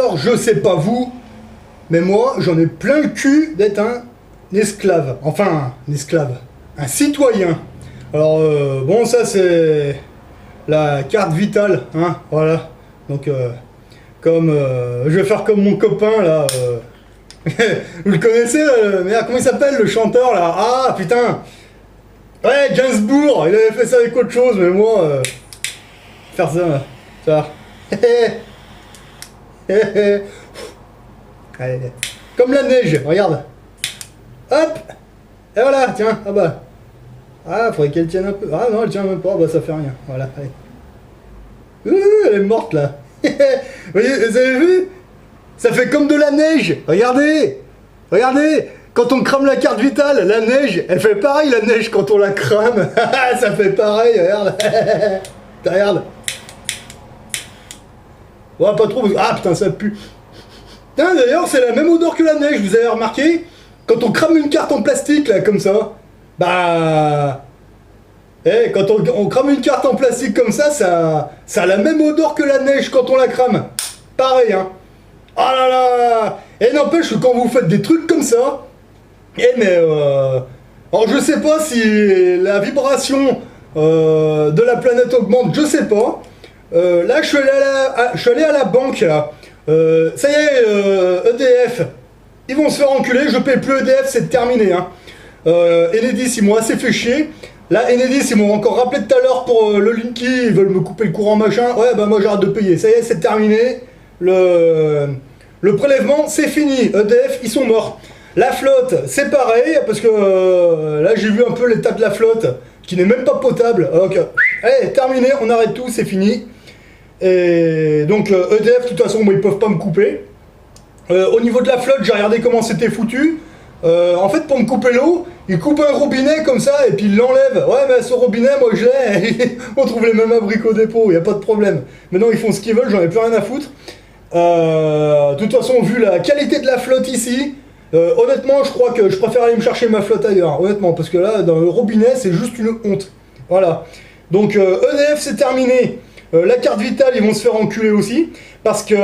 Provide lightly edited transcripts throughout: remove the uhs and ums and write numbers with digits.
Alors, je sais pas vous, mais moi, j'en ai plein le cul d'être un esclave. Enfin, un esclave. Un citoyen. Alors, bon, ça, c'est la carte vitale, hein, voilà. Donc, comme, je vais faire comme mon copain, là. Vous le connaissez, merde, comment il s'appelle, le chanteur, là? Ah, putain. Ouais, Gainsbourg, il avait fait ça avec autre chose, mais moi, faire ça, ça. Allez, comme la neige, regarde. Hop. Et voilà, tiens, ah bah. Ah, faudrait qu'elle tienne un peu. Ah non, elle tient même pas, bah ça fait rien. Voilà, allez. Elle est morte, là. Vous avez vu? Ça fait comme de la neige. Regardez. Regardez. Quand on crame la carte vitale, la neige, elle fait pareil, la neige, quand on la crame. Ça fait pareil, regarde. Regarde. Ouais, pas trop. Ah, putain, ça pue. Putain, d'ailleurs, c'est la même odeur que la neige, vous avez remarqué? Quand on crame une carte en plastique, là, comme ça, bah... quand on crame une carte en plastique comme ça a la même odeur que la neige quand on la crame. Pareil, hein. Oh là là. Et n'empêche que quand vous faites des trucs comme ça, alors je sais pas si la vibration de la planète augmente, je sais pas. Là, je suis allé à la banque, là. Ça y est, EDF, ils vont se faire enculer, je paye plus EDF, c'est terminé, hein. Enedis, ils m'ont assez fait chier. Là, Enedis, ils m'ont encore rappelé tout à l'heure pour le Linky, ils veulent me couper le courant, machin. Ouais, bah moi j'arrête de payer, ça y est, c'est terminé. Le prélèvement, c'est fini. EDF, ils sont morts. La flotte, c'est pareil, parce que là, j'ai vu un peu l'état de la flotte, qui n'est même pas potable. Donc, allez, terminé, on arrête tout, c'est fini. Et donc, EDF, de toute façon, moi, ils peuvent pas me couper. Au niveau de la flotte, j'ai regardé comment c'était foutu. En fait, pour me couper l'eau, ils coupent un robinet comme ça et puis ils l'enlèvent. Ouais, mais ce robinet, moi je l'ai. On trouve les mêmes abris qu'au dépôt, il n'y a pas de problème. Maintenant, ils font ce qu'ils veulent, j'en ai plus rien à foutre. De toute façon, vu la qualité de la flotte ici, honnêtement, je crois que je préfère aller me chercher ma flotte ailleurs. Honnêtement, parce que là, dans le robinet, c'est juste une honte. Voilà. Donc, EDF, c'est terminé. La carte vitale, ils vont se faire enculer aussi. Parce que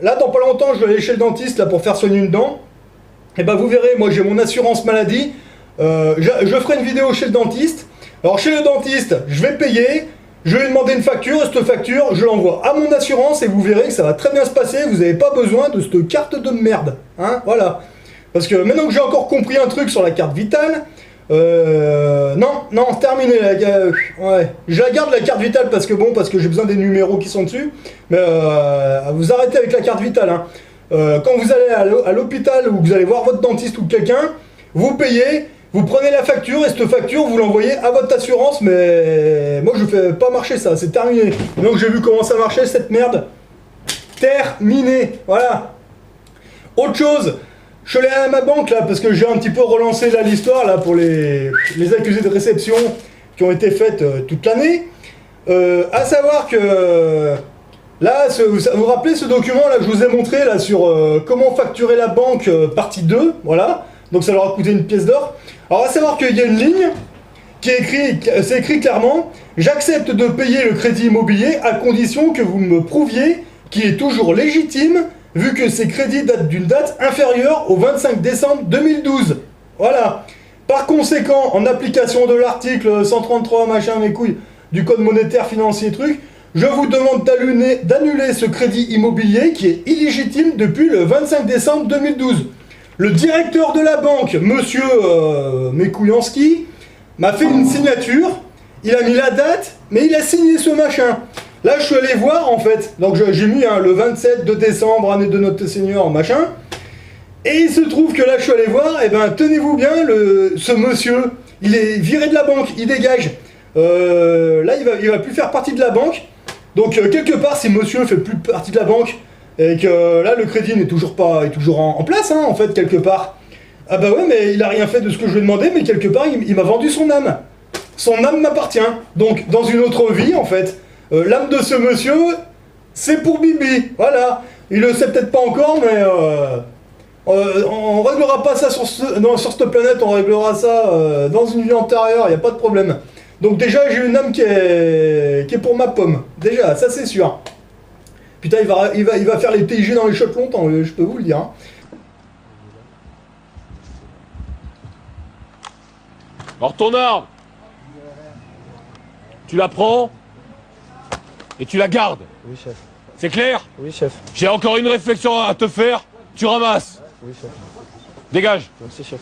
là, dans pas longtemps, je vais aller chez le dentiste là, pour faire soigner une dent. Et ben vous verrez, moi j'ai mon assurance maladie, je ferai une vidéo chez le dentiste. Alors chez le dentiste, je vais payer, je vais lui demander une facture, et cette facture, je l'envoie à mon assurance et vous verrez que ça va très bien se passer, vous n'avez pas besoin de cette carte de merde. Hein, voilà. Parce que maintenant que j'ai encore compris un truc sur la carte vitale, non, terminé. Ouais. Je la garde la carte vitale parce que bon, parce que j'ai besoin des numéros qui sont dessus, mais vous arrêtez avec la carte vitale, hein. Quand vous allez à l'hôpital ou vous allez voir votre dentiste ou quelqu'un, vous payez, vous prenez la facture et cette facture vous l'envoyez à votre assurance, mais moi je fais pas marcher ça, c'est terminé. Donc j'ai vu comment ça marchait cette merde. Terminé, voilà. Autre chose, je suis allé à ma banque là parce que j'ai un petit peu relancé là l'histoire là pour les accusés de réception qui ont été faites toute l'année. À savoir que... Là, vous vous rappelez ce document là que je vous ai montré là sur comment facturer la banque partie 2, voilà. Donc ça leur a coûté une pièce d'or. Alors à savoir qu'il y a une ligne qui est écrite, c'est écrit clairement, j'accepte de payer le crédit immobilier à condition que vous me prouviez qu'il est toujours légitime vu que ces crédits datent d'une date inférieure au 25 décembre 2012. Voilà. Par conséquent, en application de l'article 133 machin mes couilles du code monétaire financier truc, je vous demande d'annuler ce crédit immobilier qui est illégitime depuis le 25 décembre 2012. Le directeur de la banque, monsieur Mekouyanski, m'a fait une signature, il a mis la date, mais il a signé ce machin. Là, je suis allé voir, en fait, donc j'ai mis le 27 de décembre, année de notre Seigneur, machin, et il se trouve que là, je suis allé voir, et ben, tenez-vous bien, ce monsieur, il est viré de la banque, il dégage. Là, il va plus faire partie de la banque. Donc quelque part, si monsieur ne fait plus partie de la banque et que là le crédit n'est toujours pas, est toujours en place, hein, en fait quelque part. Ah bah ouais, mais il a rien fait de ce que je lui ai demandé, mais quelque part il m'a vendu son âme. Son âme m'appartient. Donc dans une autre vie, en fait, l'âme de ce monsieur, c'est pour Bibi. Voilà. Il le sait peut-être pas encore, mais on réglera pas ça sur cette planète, on réglera ça dans une vie antérieure. Il y a pas de problème. Donc déjà, j'ai une âme qui est pour ma pomme. Déjà, ça c'est sûr. Putain, il va faire les TIG dans les shots longtemps, je peux vous le dire. Hein. Alors ton arme, tu la prends et tu la gardes. Oui, chef. C'est clair? Oui, chef. J'ai encore une réflexion à te faire, tu ramasses. Oui, chef. Dégage. Merci, chef.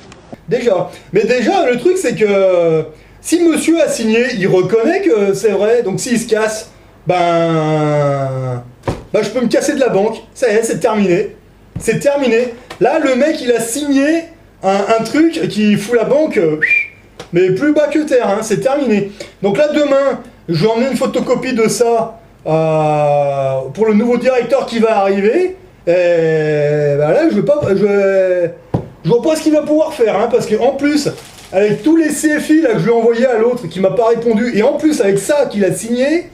Déjà. Mais déjà, le truc, c'est que si monsieur a signé, il reconnaît que c'est vrai. Donc s'il se casse, je peux me casser de la banque. Ça y est, c'est terminé. C'est terminé. Là, le mec, il a signé un truc qui fout la banque, mais plus bas que terre. Hein, c'est terminé. Donc là, demain, je vais emmener une photocopie de ça pour le nouveau directeur qui va arriver. Et là, je vois pas ce qu'il va pouvoir faire, hein, parce qu'en plus, avec tous les CFI là, que je lui ai envoyés à l'autre qui m'a pas répondu, et en plus avec ça qu'il a signé,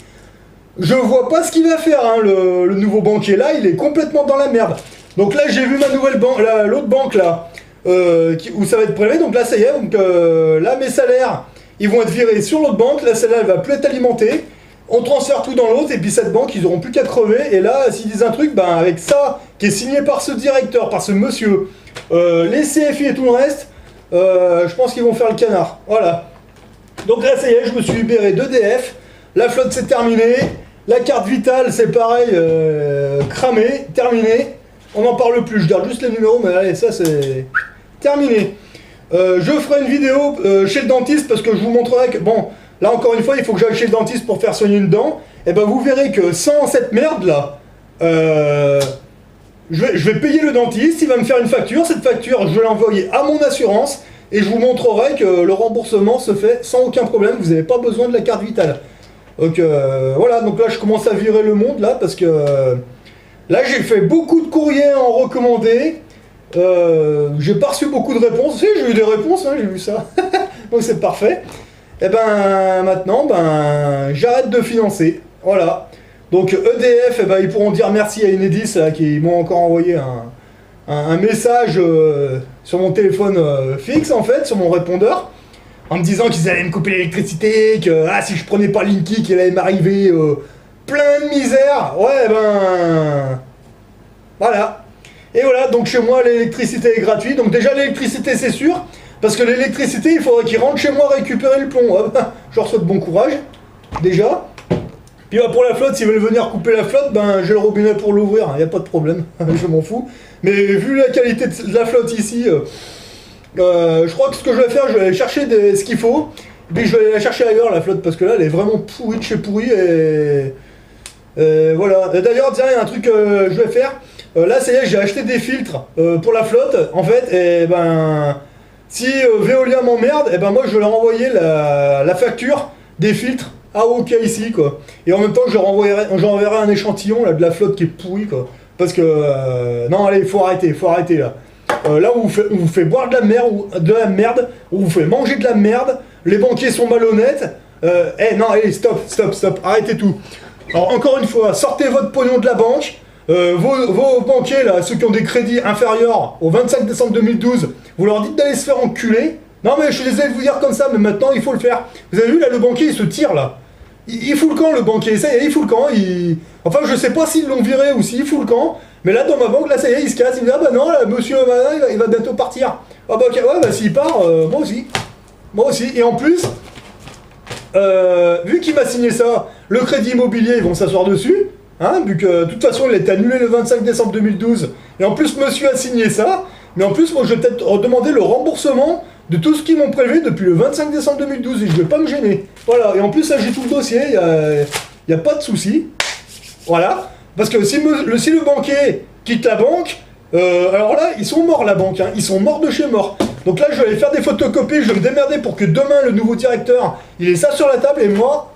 je vois pas ce qu'il va faire, hein, le nouveau banquier là, il est complètement dans la merde. Donc là, j'ai vu ma nouvelle banque, l'autre banque là, où ça va être prélevé, donc là ça y est, donc là mes salaires, ils vont être virés sur l'autre banque, là celle-là elle va plus être alimentée, on transfère tout dans l'autre, et puis cette banque, ils auront plus qu'à crever, et là, s'ils disent un truc, avec ça, qui est signé par ce directeur, par ce monsieur, les CFI et tout le reste, je pense qu'ils vont faire le canard. Voilà. Donc là, ça y est, je me suis libéré d'EDF. La flotte, c'est terminé. La carte vitale, c'est pareil, cramé, terminé. On n'en parle plus. Je garde juste les numéros, mais allez, ça, c'est terminé. Je ferai une vidéo chez le dentiste parce que je vous montrerai que, bon, là, encore une fois, il faut que j'aille chez le dentiste pour faire soigner une dent. Et vous verrez que sans cette merde-là, je vais payer le dentiste, il va me faire une facture, cette facture je vais l'envoyer à mon assurance et je vous montrerai que le remboursement se fait sans aucun problème, vous n'avez pas besoin de la carte vitale. Donc voilà, donc là je commence à virer le monde là parce que là j'ai fait beaucoup de courriers en recommandé, j'ai pas reçu beaucoup de réponses, si j'ai eu des réponses, hein, j'ai vu ça, donc c'est parfait. Et maintenant j'arrête de financer, voilà. Donc EDF, ils pourront dire merci à Enedis là, qui m'ont encore envoyé un message sur mon téléphone fixe en fait, sur mon répondeur, en me disant qu'ils allaient me couper l'électricité, que si je prenais pas Linky, qu'il allait m'arriver plein de misère. Ouais voilà. Et voilà, donc chez moi l'électricité est gratuite, donc déjà l'électricité c'est sûr, parce que l'électricité il faudrait qu'il rentre chez moi récupérer le plomb. Je leur souhaite bon courage, déjà. Puis pour la flotte, s'ils veulent venir couper la flotte, j'ai le robinet pour l'ouvrir, il n'y a pas de problème, je m'en fous. Mais vu la qualité de la flotte ici, je crois que ce que je vais faire, je vais aller chercher ce qu'il faut, puis je vais aller la chercher ailleurs la flotte, parce que là elle est vraiment pourrie de chez pourrie, et voilà. D'ailleurs, tiens, il y a un truc que je vais faire, là ça y est, j'ai acheté des filtres pour la flotte, en fait, et si Veolia m'emmerde, moi je vais leur envoyer la facture des filtres. Ah ok ici quoi. Et en même temps j'enverrai un échantillon là, de la flotte qui est pourrie quoi. Parce que non allez, faut arrêter là. Là on vous fait boire de la merde, on vous fait manger de la merde, les banquiers sont malhonnêtes. Non allez, stop, arrêtez tout. Alors encore une fois, sortez votre pognon de la banque, vos banquiers là, ceux qui ont des crédits inférieurs au 25 décembre 2012, vous leur dites d'aller se faire enculer. Non mais je suis désolé de vous dire comme ça, mais maintenant il faut le faire. Vous avez vu là, le banquier il se tire là. Il fout le camp le banquier, ça y est, il fout le camp, enfin je sais pas s'ils l'ont viré ou s'il fout le camp, mais là dans ma banque, là ça y est, il se casse, il me dit ah non, là, monsieur il va bientôt partir. Ah ok, ouais s'il part, moi aussi, et en plus, vu qu'il m'a signé ça, le crédit immobilier ils vont s'asseoir dessus, hein, vu que de toute façon il a été annulé le 25 décembre 2012, et en plus monsieur a signé ça, mais en plus moi je vais peut-être demander le remboursement de tout ce qu'ils m'ont prélevé depuis le 25 décembre 2012 et je vais pas me gêner. Voilà, et en plus là j'ai tout le dossier, il y a pas de souci. Voilà, parce que si le banquier quitte la banque, alors là ils sont morts la banque, hein, ils sont morts de chez mort. Donc là je vais aller faire des photocopies, je vais me démerder pour que demain le nouveau directeur il ait ça sur la table et moi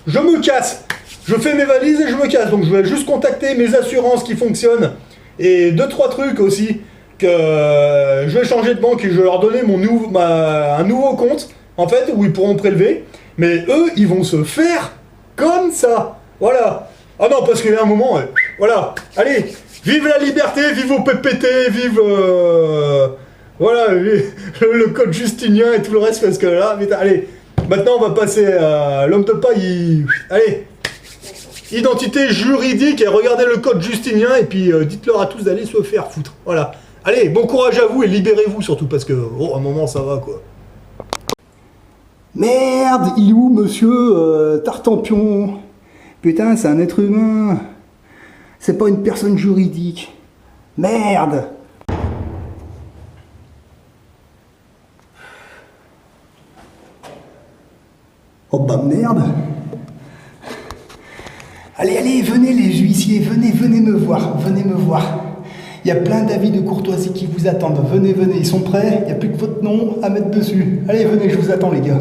je me casse. Je fais mes valises et je me casse. Donc je vais juste contacter mes assurances qui fonctionnent et 2-3 trucs aussi. Que je vais changer de banque et je vais leur donner un nouveau compte, en fait, où ils pourront prélever. Mais eux, ils vont se faire comme ça. Voilà. Ah non, parce qu'il y a un moment, voilà. Allez, vive la liberté, vive au PPT, vive... voilà, le code Justinien et tout le reste, parce que là, allez, maintenant on va passer à l'homme de paille. Allez. identité juridique, et regardez le code justinien, et puis dites-leur à tous d'aller se faire foutre. Voilà. Allez, bon courage à vous, et libérez-vous surtout, parce que, oh, à un moment, ça va, quoi. Merde, il est où monsieur Tartampion? Putain, c'est un être humain. C'est pas une personne juridique. Merde. Oh bah merde. Allez, allez, venez les huissiers, venez me voir, venez me voir. Il y a plein d'avis de courtoisie qui vous attendent. Venez, ils sont prêts, il n'y a plus que votre nom à mettre dessus. Allez, venez, je vous attends les gars.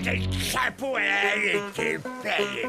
Le chapeau, elle était belle.